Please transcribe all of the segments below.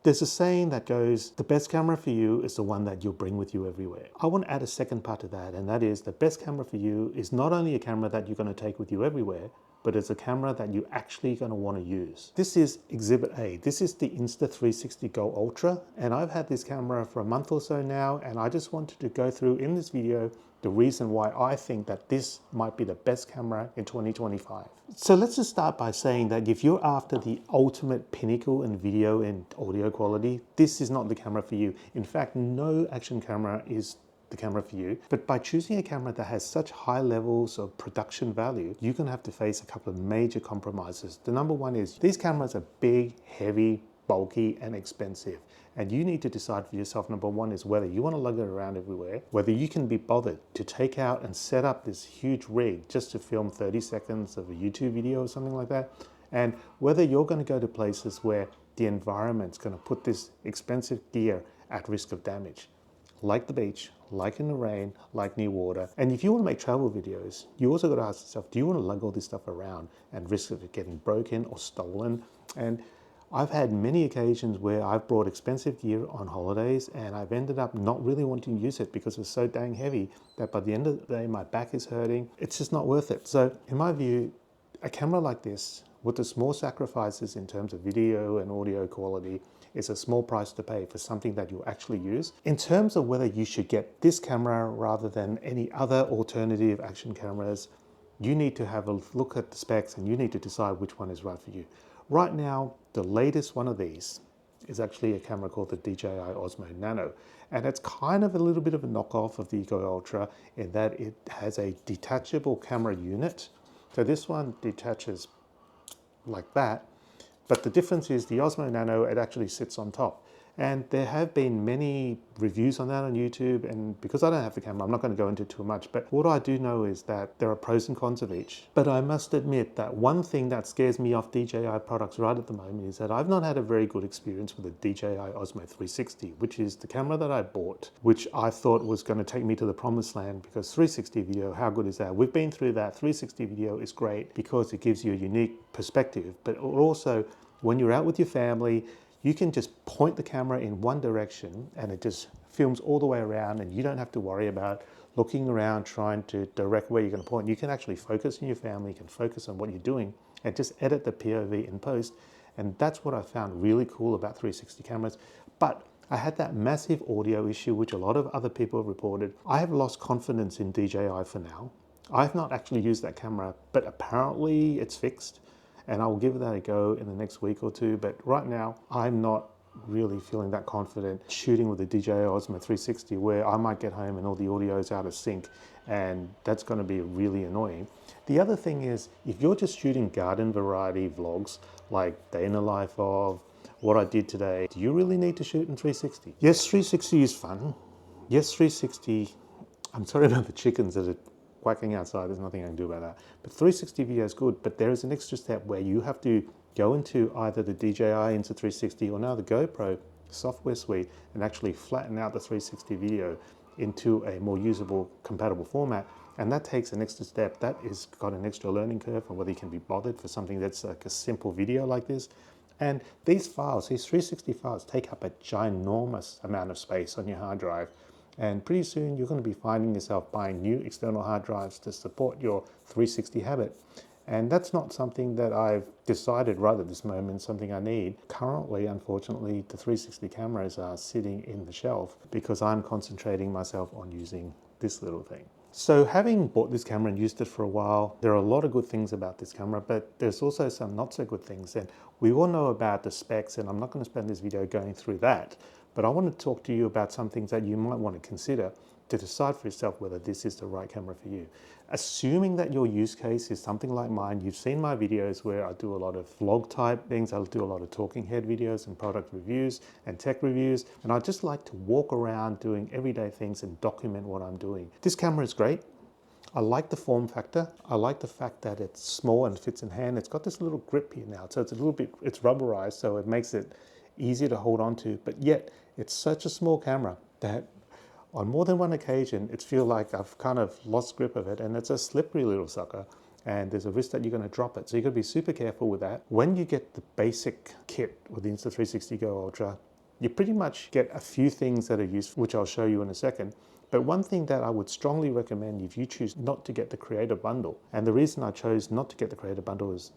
There's a saying that goes, the best camera for you is the one that you'll bring with you everywhere. I want to add a second part to that, and that is the best camera for you is not only a camera that you're going to take with you everywhere, but it's a camera that you're actually going to want to use. This is Exhibit A. This is the Insta360 GO Ultra, and I've had this camera for a month or so now, and I just wanted to go through in this video the reason why I think that this might be the best camera in 2025. So let's just start by saying that if you're after the ultimate pinnacle in video and audio quality, this is not the camera for you. In fact, no action camera is the camera for you. But by choosing a camera that has such high levels of production value, you're gonna have to face a couple of major compromises. The number one is these cameras are big, heavy, bulky, and expensive. And you need to decide for yourself, number one, is whether you want to lug it around everywhere, whether you can be bothered to take out and set up this huge rig just to film 30 seconds of a YouTube video or something like that, and whether you're going to go to places where the environment's going to put this expensive gear at risk of damage, like the beach, like in the rain, like near water. And if you want to make travel videos, you also got to ask yourself, do you want to lug all this stuff around and risk of it getting broken or stolen? And I've had many occasions where I've brought expensive gear on holidays and I've ended up not really wanting to use it because it's so dang heavy that by the end of the day, my back is hurting. It's just not worth it. So in my view, a camera like this with the small sacrifices in terms of video and audio quality is a small price to pay for something that you actually use. In terms of whether you should get this camera rather than any other alternative action cameras, you need to have a look at the specs and you need to decide which one is right for you. Right now, the latest one of these is actually a camera called the DJI Osmo Nano. And it's kind of a little bit of a knockoff of the GO Ultra in that it has a detachable camera unit. So this one detaches like that. But the difference is the Osmo Nano, it actually sits on top. And there have been many reviews on that on YouTube, and because I don't have the camera, I'm not going to go into too much, but what I do know is that there are pros and cons of each. But I must admit that one thing that scares me off DJI products right at the moment is that I've not had a very good experience with the DJI Osmo 360, which is the camera that I bought, which I thought was going to take me to the promised land because 360 video, how good is that? We've been through that. 360 video is great because it gives you a unique perspective, but also when you're out with your family, you can just point the camera in one direction and it just films all the way around and you don't have to worry about looking around trying to direct where you're going to point. You can actually focus on your family, you can focus on what you're doing and just edit the POV in post. And that's what I found really cool about 360 cameras. But I had that massive audio issue, which a lot of other people have reported. I have lost confidence in DJI for now. I've not actually used that camera, but apparently it's fixed. And I will give that a go in the next week or two. But right now, I'm not really feeling that confident shooting with the DJI Osmo 360 where I might get home and all the audio is out of sync. And that's going to be really annoying. The other thing is, if you're just shooting garden variety vlogs, like day in the life of what I did today, do you really need to shoot in 360? Yes, 360 is fun. Yes, 360, I'm sorry about the chickens that are quacking outside, there's nothing I can do about that. But 360 video is good, but there is an extra step where you have to go into either the DJI Insta360 or now the GoPro software suite and actually flatten out the 360 video into a more usable, compatible format. And that takes an extra step. That is got an extra learning curve on whether you can be bothered for something that's like a simple video like this. And these files, these 360 files, take up a ginormous amount of space on your hard drive. And pretty soon you're going to be finding yourself buying new external hard drives to support your 360 habit. And that's not something that I've decided right at this moment, something I need. Currently, unfortunately, the 360 cameras are sitting in the shelf because I'm concentrating myself on using this little thing. So having bought this camera and used it for a while, there are a lot of good things about this camera, but there's also some not so good things. And we all know about the specs, and I'm not going to spend this video going through that. But I want to talk to you about some things that you might want to consider to decide for yourself whether this is the right camera for you. Assuming that your use case is something like mine, you've seen my videos where I do a lot of vlog type things, I'll do a lot of talking head videos and product reviews and tech reviews, and I just like to walk around doing everyday things and document what I'm doing. This camera is great. I like the form factor. I like the fact that it's small and fits in hand. It's got this little grip here now, so it's a little bit, it's rubberized, so it makes it easier to hold on to, but yet it's such a small camera that on more than one occasion, it's feel like I've kind of lost grip of it, and it's a slippery little sucker, and there's a risk that you're going to drop it. So you've got to be super careful with that. When you get the basic kit with the Insta360 GO Ultra, you pretty much get a few things that are useful, which I'll show you in a second. But one thing that I would strongly recommend if you choose not to get the Creator Bundle, and the reason I chose not to get the Creator Bundle is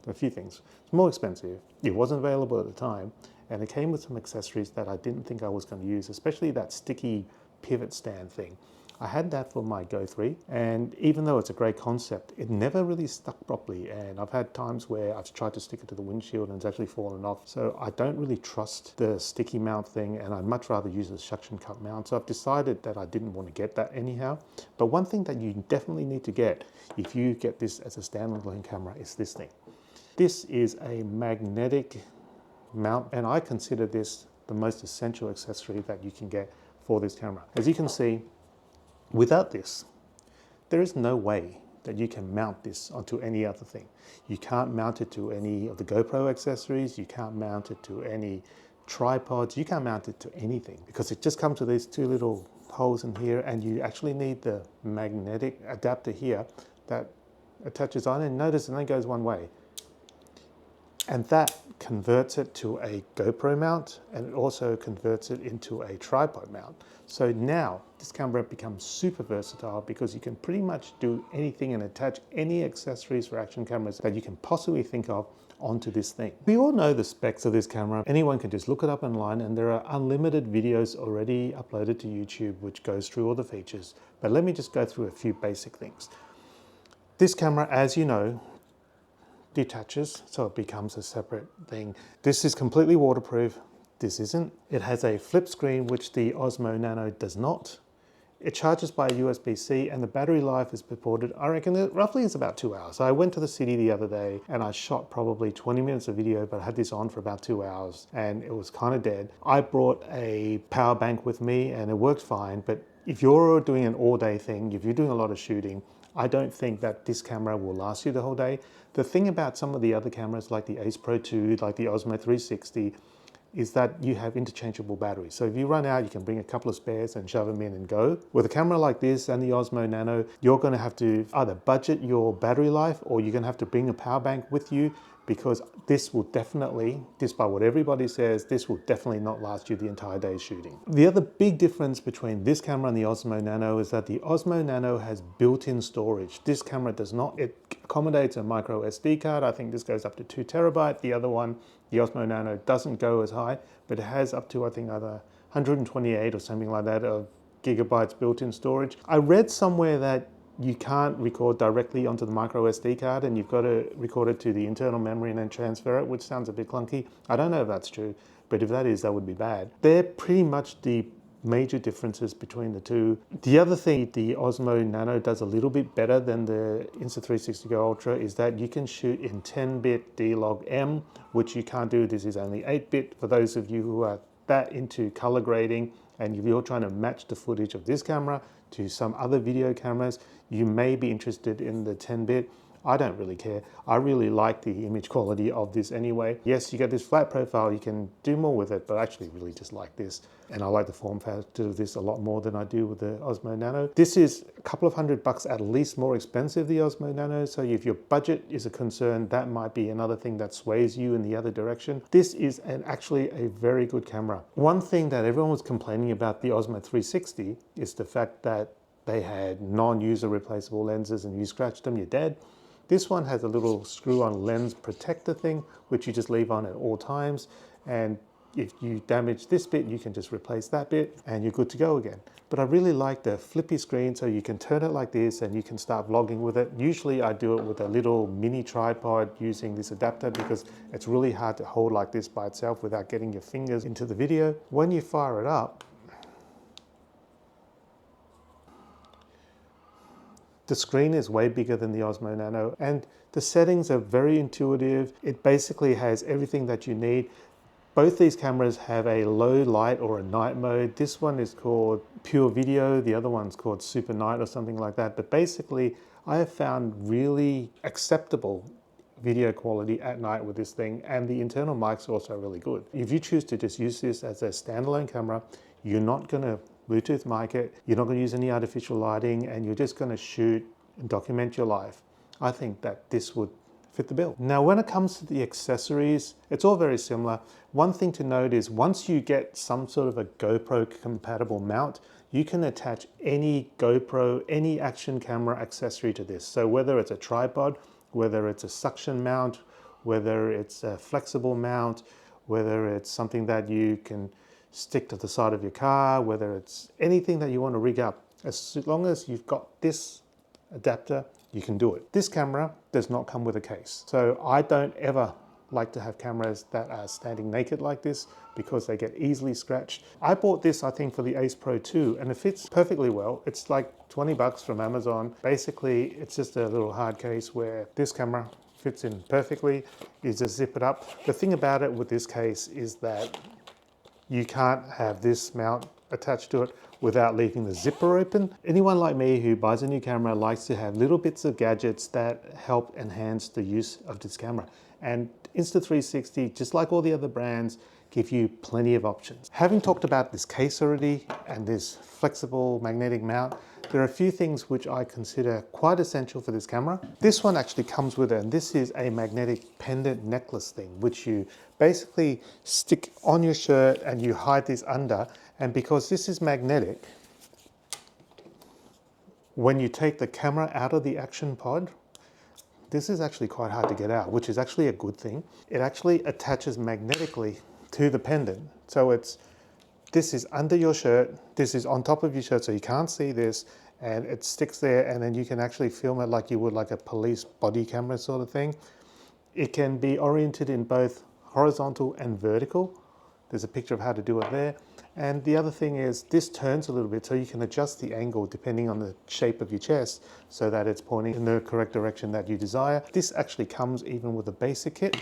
a few things. It's more expensive, it wasn't available at the time, and it came with some accessories that I didn't think I was going to use, especially that sticky pivot stand thing. I had that for my Go 3, and even though it's a great concept, it never really stuck properly, and I've had times where I've tried to stick it to the windshield and it's actually fallen off. So I don't really trust the sticky mount thing, and I'd much rather use a suction cup mount. So I've decided that I didn't want to get that anyhow. But one thing that you definitely need to get if you get this as a standalone camera is this thing. This is a magnetic mount, and I consider this the most essential accessory that you can get for this camera. As you can see, without this, there is no way that you can mount this onto any other thing. You can't mount it to any of the GoPro accessories, you can't mount it to any tripods, you can't mount it to anything because it just comes with these two little holes in here, and you actually need the magnetic adapter here that attaches on, and notice it only goes one way. And that converts it to a GoPro mount, and it also converts it into a tripod mount. So now this camera becomes super versatile because you can pretty much do anything and attach any accessories for action cameras that you can possibly think of onto this thing. We all know the specs of this camera. Anyone can just look it up online, and there are unlimited videos already uploaded to YouTube which goes through all the features. But let me just go through a few basic things. This camera, as you know, detaches, so it becomes a separate thing. This is completely waterproof. This isn't. It has a flip screen, which the Osmo Nano does not. It charges by USB-C, and the battery life is purported, I reckon it roughly is about 2 hours. I went to the city the other day and I shot probably 20 minutes of video, but I had this on for about 2 hours and it was kind of dead. I brought a power bank with me and it worked fine, but if you're doing an all-day thing, if you're doing a lot of shooting, I don't think that this camera will last you the whole day. The thing about some of the other cameras like the Ace Pro 2, like the Osmo 360, is that you have interchangeable batteries. So if you run out, you can bring a couple of spares and shove them in and go. With a camera like this and the Osmo Nano, you're gonna have to either budget your battery life, or you're gonna have to bring a power bank with you, because this will definitely, despite what everybody says, this will definitely not last you the entire day shooting. The other big difference between this camera and the Osmo Nano is that the Osmo Nano has built-in storage. This camera does not. It accommodates a micro SD card. I think this goes up to 2 terabyte. The other one, the Osmo Nano, doesn't go as high, but it has up to, I think, either 128 or something like that of gigabytes built-in storage. I read somewhere that you can't record directly onto the micro SD card, and you've got to record it to the internal memory and then transfer it, which sounds a bit clunky. I don't know if that's true, but if that is, that would be bad. They're pretty much the major differences between the two. The other thing the Osmo Nano does a little bit better than the Insta360 GO Ultra is that you can shoot in 10-bit D-Log-M, which you can't do. This is only 8-bit. For those of you who are that into color grading, and if you're trying to match the footage of this camera to some other video cameras, you may be interested in the 10-bit. I don't really care. I really like the image quality of this anyway. Yes, you get this flat profile, you can do more with it, but I actually really just like this. And I like the form factor of this a lot more than I do with the Osmo Nano. This is a couple of $100 at least more expensive, the Osmo Nano. So if your budget is a concern, that might be another thing that sways you in the other direction. This is actually a very good camera. One thing that everyone was complaining about the Osmo 360 is the fact that they had non-user replaceable lenses, and you scratch them, you're dead. This one has a little screw-on lens protector thing, which you just leave on at all times. And if you damage this bit, you can just replace that bit and you're good to go again. But I really like the flippy screen, so you can turn it like this and you can start vlogging with it. Usually I do it with a little mini tripod using this adapter, because it's really hard to hold like this by itself without getting your fingers into the video. When you fire it up, the screen is way bigger than the Osmo Nano, and the settings are very intuitive. It basically has everything that you need. Both these cameras have a low light or a night mode. This one is called Pure Video, the other one's called Super Night or something like that. But basically, I have found really acceptable video quality at night with this thing, and the internal mic's also really good. If you choose to just use this as a standalone camera, you're not gonna Bluetooth mic it, you're not going to use any artificial lighting, and you're just going to shoot and document your life. I think that this would fit the bill. Now, when it comes to the accessories, it's all very similar. One thing to note is once you get some sort of a GoPro compatible mount, you can attach any GoPro, any action camera accessory to this. So whether it's a tripod, whether it's a suction mount, whether it's a flexible mount, whether it's something that you can stick to the side of your car, whether it's anything that you want to rig up, as long as you've got this adapter, you can do it. This camera does not come with a case. So I don't ever like to have cameras that are standing naked like this because they get easily scratched. I bought this, I think, for the Ace Pro 2, and it fits perfectly well. It's like 20 bucks from Amazon. Basically, it's just a little hard case where this camera fits in perfectly. You just zip it up. The thing about it with this case is that you can't have this mount attached to it without leaving the zipper open. Anyone like me who buys a new camera likes to have little bits of gadgets that help enhance the use of this camera. And Insta360, just like all the other brands, give you plenty of options. Having talked about this case already and this flexible magnetic mount, there are a few things which I consider quite essential for this camera. This one actually comes with it, and this is a magnetic pendant necklace thing, which you basically stick on your shirt and you hide this under. And because this is magnetic, when you take the camera out of the action pod, this is actually quite hard to get out, which is actually a good thing. It actually attaches magnetically to the pendant. So this is under your shirt, this is on top of your shirt, so you can't see this, and it sticks there, and then you can actually film it like you would like a police body camera sort of thing. It can be oriented in both horizontal and vertical. There's a picture of how to do it there. And the other thing is this turns a little bit, so you can adjust the angle depending on the shape of your chest so that it's pointing in the correct direction that you desire. This actually comes even with a basic kit.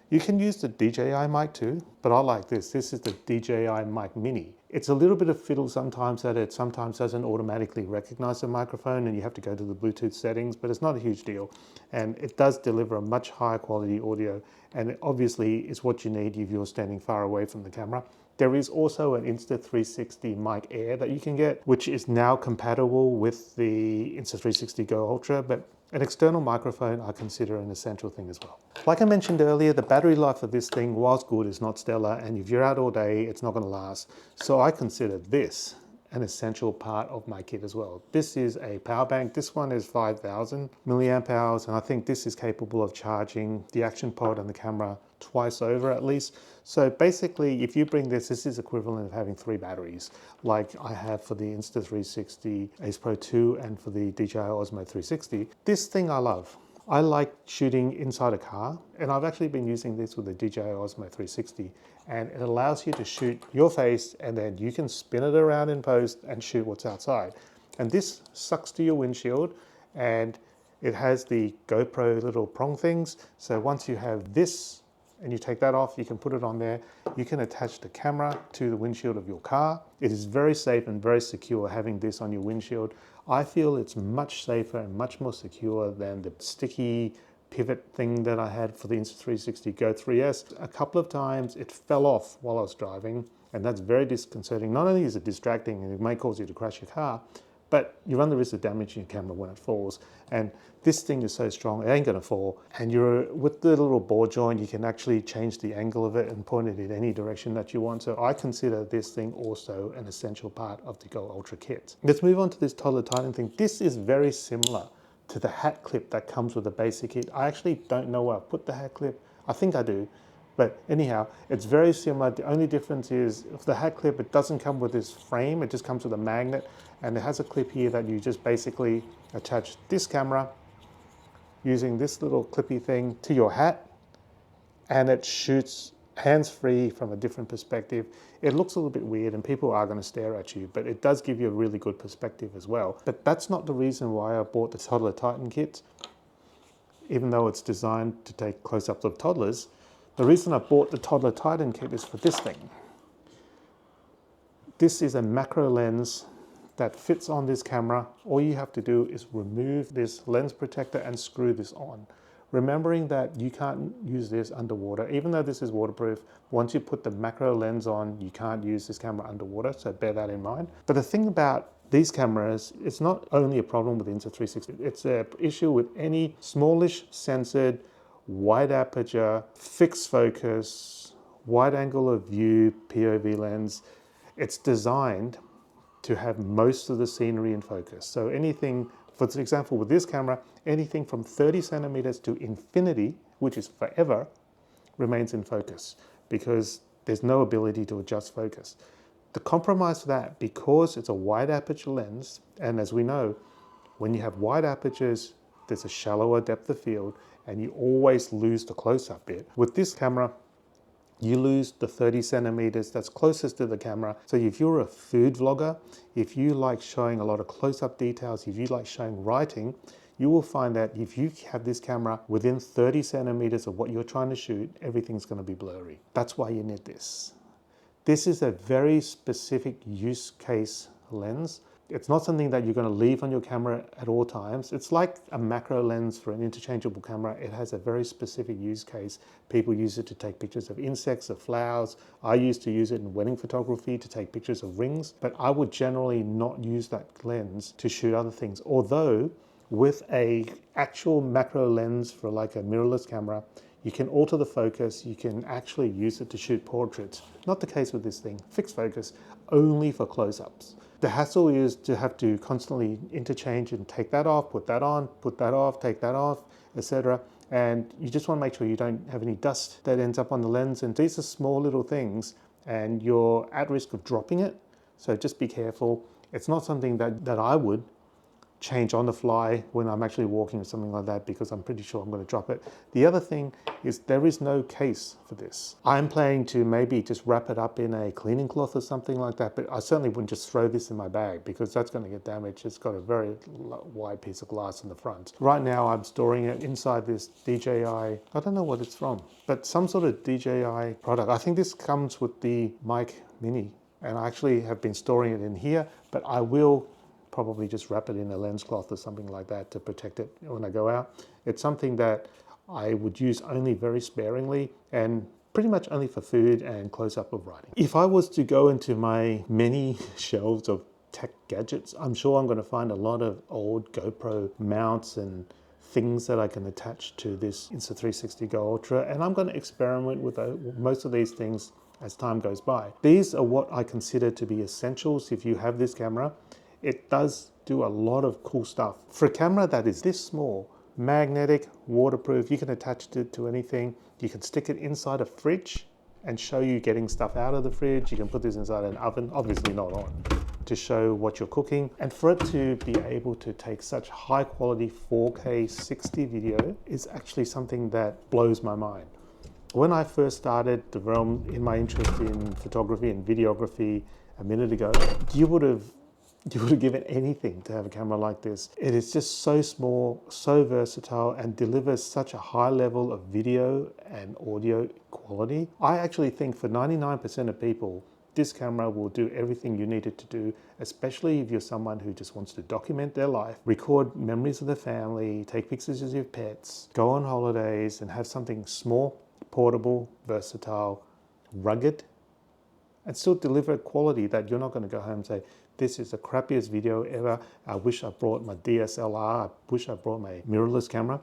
You can use the DJI mic too, but I like this. This is the DJI mic mini. It's a little bit of fiddle sometimes that it sometimes doesn't automatically recognize the microphone and you have to go to the Bluetooth settings, but it's not a huge deal. And it does deliver a much higher quality audio, and it obviously is what you need if you're standing far away from the camera. There is also an Insta360 Mic Air that you can get, which is now compatible with the Insta360 GO Ultra, but an external microphone I consider an essential thing as well. Like I mentioned earlier, the battery life of this thing, whilst good, is not stellar, and if you're out all day, it's not going to last. So I consider this an essential part of my kit as well. This is a power bank. This one is 5,000 milliamp hours, and I think this is capable of charging the action pod and the camera twice over at least. So basically, if you bring this is equivalent of having 3 batteries, like I have for the Insta360 Ace Pro 2 and for the DJI Osmo 360. This thing I love. I like shooting inside a car, and I've actually been using this with the DJI Osmo 360, and it allows you to shoot your face and then you can spin it around in post and shoot what's outside. And this sucks to your windshield, and it has the GoPro little prong things. So once you have this and you take that off, you can put it on there. You can attach the camera to the windshield of your car. It is very safe and very secure having this on your windshield. I feel it's much safer and much more secure than the sticky pivot thing that I had for the Insta360 GO 3S. A couple of times it fell off while I was driving, and that's very disconcerting. Not only is it distracting and it may cause you to crash your car, but you run the risk of damaging your camera when it falls. And this thing is so strong, it ain't gonna fall. And with the little ball joint, you can actually change the angle of it and point it in any direction that you want. So I consider this thing also an essential part of the GO Ultra kit. Let's move on to this toddler Titan thing. This is very similar to the hat clip that comes with the basic kit. I actually don't know where I put the hat clip. I think I do. But anyhow, it's very similar. The only difference is if the hat clip, it doesn't come with this frame, it just comes with a magnet, and it has a clip here that you just basically attach this camera using this little clippy thing to your hat, and it shoots hands-free from a different perspective. It looks a little bit weird and people are going to stare at you, but it does give you a really good perspective as well. But that's not the reason why I bought the Toddler Titan kit, even though it's designed to take close-ups of toddlers. The reason I bought the Toddler Titan kit is for this thing. This is a macro lens that fits on this camera. All you have to do is remove this lens protector and screw this on. Remembering that you can't use this underwater, even though this is waterproof. Once you put the macro lens on, you can't use this camera underwater, so bear that in mind. But the thing about these cameras, it's not only a problem with the Insta360, it's an issue with any smallish censored wide aperture, fixed focus, wide angle of view, POV lens. It's designed to have most of the scenery in focus. So anything, for example, with this camera, anything from 30 centimeters to infinity, which is forever, remains in focus because there's no ability to adjust focus. The compromise for that, because it's a wide aperture lens, and as we know, when you have wide apertures, there's a shallower depth of field and you always lose the close-up bit. With this camera, you lose the 30 centimeters that's closest to the camera. So if you're a food vlogger, if you like showing a lot of close-up details, if you like showing writing, you will find that if you have this camera within 30 centimeters of what you're trying to shoot, everything's going to be blurry. That's why you need this. This is a very specific use case lens. It's not something that you're going to leave on your camera at all times. It's like a macro lens for an interchangeable camera. It has a very specific use case. People use it to take pictures of insects, of flowers. I used to use it in wedding photography to take pictures of rings, but I would generally not use that lens to shoot other things. Although with a actual macro lens for like a mirrorless camera, you can alter the focus, you can actually use it to shoot portraits. Not the case with this thing. Fixed focus, only for close-ups. The hassle is to have to constantly interchange and take that off, put that on, put that off, take that off, etc. And you just want to make sure you don't have any dust that ends up on the lens. And these are small little things and you're at risk of dropping it. So just be careful. It's not something that I would change on the fly when I'm actually walking or something like that, because I'm pretty sure I'm going to drop it. The other thing is there is no case for this. I'm planning to maybe just wrap it up in a cleaning cloth or something like that, but I certainly wouldn't just throw this in my bag because that's going to get damaged. It's got a very wide piece of glass in the front. Right now I'm storing it inside this DJI, I don't know what it's from, but some sort of DJI product. I think this comes with the Mic Mini, and I actually have been storing it in here, but I will probably just wrap it in a lens cloth or something like that to protect it when I go out. It's something that I would use only very sparingly and pretty much only for food and close-up of writing. If I was to go into my many shelves of tech gadgets, I'm sure I'm going to find a lot of old GoPro mounts and things that I can attach to this Insta360 GO Ultra, and I'm going to experiment with most of these things as time goes by. These are what I consider to be essentials if you have this camera. It does do a lot of cool stuff. For a camera that is this small, magnetic, waterproof, you can attach it to anything. You can stick it inside a fridge and show you getting stuff out of the fridge. You can put this inside an oven, obviously not on, to show what you're cooking. And for it to be able to take such high quality 4K 60 video is actually something that blows my mind. When I first started the realm in my interest in photography and videography a minute ago, you would have given anything to have a camera like this. It is just so small, so versatile, and delivers such a high level of video and audio quality. I actually think for 99% of people, this camera will do everything you need it to do, especially if you're someone who just wants to document their life, record memories of their family, take pictures of your pets, go on holidays, and have something small, portable, versatile, rugged, and still deliver quality that you're not going to go home and say, this is the crappiest video ever. I wish I brought my DSLR. I wish I brought my mirrorless camera.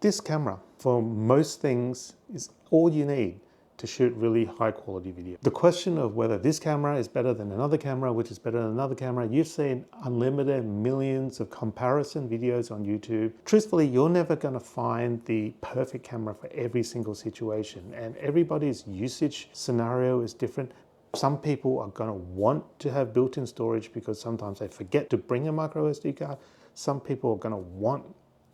This camera, for most things, is all you need to shoot really high quality video. The question of whether this camera is better than another camera, which is better than another camera, you've seen unlimited millions of comparison videos on YouTube. Truthfully, you're never going to find the perfect camera for every single situation, and everybody's usage scenario is different. Some people are going to want to have built-in storage because sometimes they forget to bring a micro SD card. Some people are going to want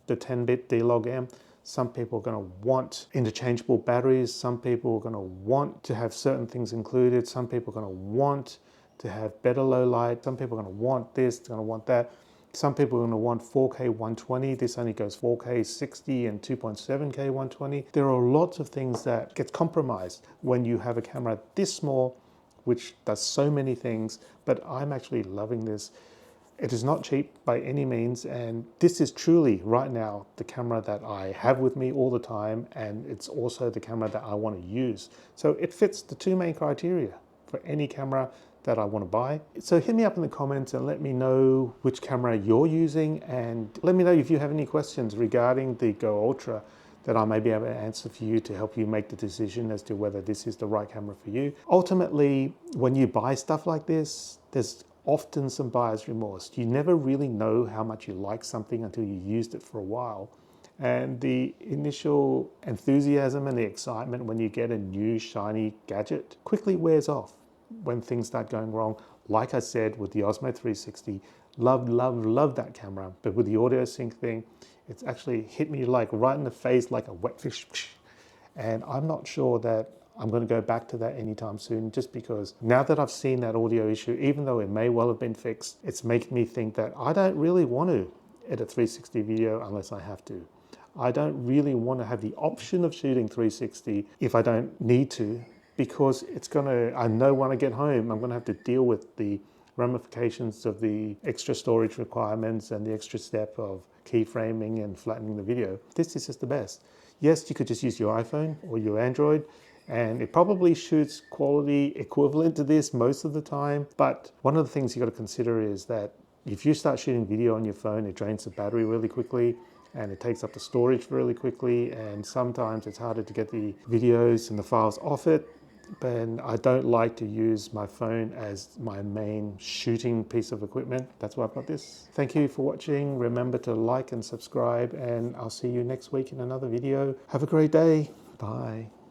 the 10-bit D-Log-M. Some people are going to want interchangeable batteries. Some people are going to want to have certain things included. Some people are going to want to have better low light. Some people are going to want this, they're going to want that. Some people are going to want 4K 120. This only goes 4K 60 and 2.7K 120. There are lots of things that get compromised when you have a camera this small, which does so many things, but I'm actually loving this. It is not cheap by any means, and this is truly, right now, the camera that I have with me all the time, and it's also the camera that I want to use. So it fits the two main criteria for any camera that I want to buy. So hit me up in the comments and let me know which camera you're using, and let me know if you have any questions regarding the GO Ultra. that I may be able to answer for you to help you make the decision as to whether this is the right camera for you. Ultimately, when you buy stuff like this, there's often some buyer's remorse. You never really know how much you like something until you used it for a while. And the initial enthusiasm and the excitement when you get a new shiny gadget quickly wears off when things start going wrong. Like I said, with the Osmo 360, love that camera. But with the audio sync thing, it's actually hit me like right in the face like a wet fish. And I'm not sure that I'm going to go back to that anytime soon, just because now that I've seen that audio issue, even though it may well have been fixed, it's making me think that I don't really want to edit 360 video unless I have to. I don't really want to have the option of shooting 360 if I don't need to, because I know when I get home, I'm going to have to deal with the ramifications of the extra storage requirements and the extra step of keyframing and flattening the video. This is just the best. Yes, you could just use your iPhone or your Android, and it probably shoots quality equivalent to this most of the time. But one of the things you got to consider is that if you start shooting video on your phone, it drains the battery really quickly, and it takes up the storage really quickly, and sometimes it's harder to get the videos and the files off it. And I don't like to use my phone as my main shooting piece of equipment. That's why I've got this. Thank you for watching. Remember to like and subscribe, and I'll see you next week in another video. Have a great day. Bye.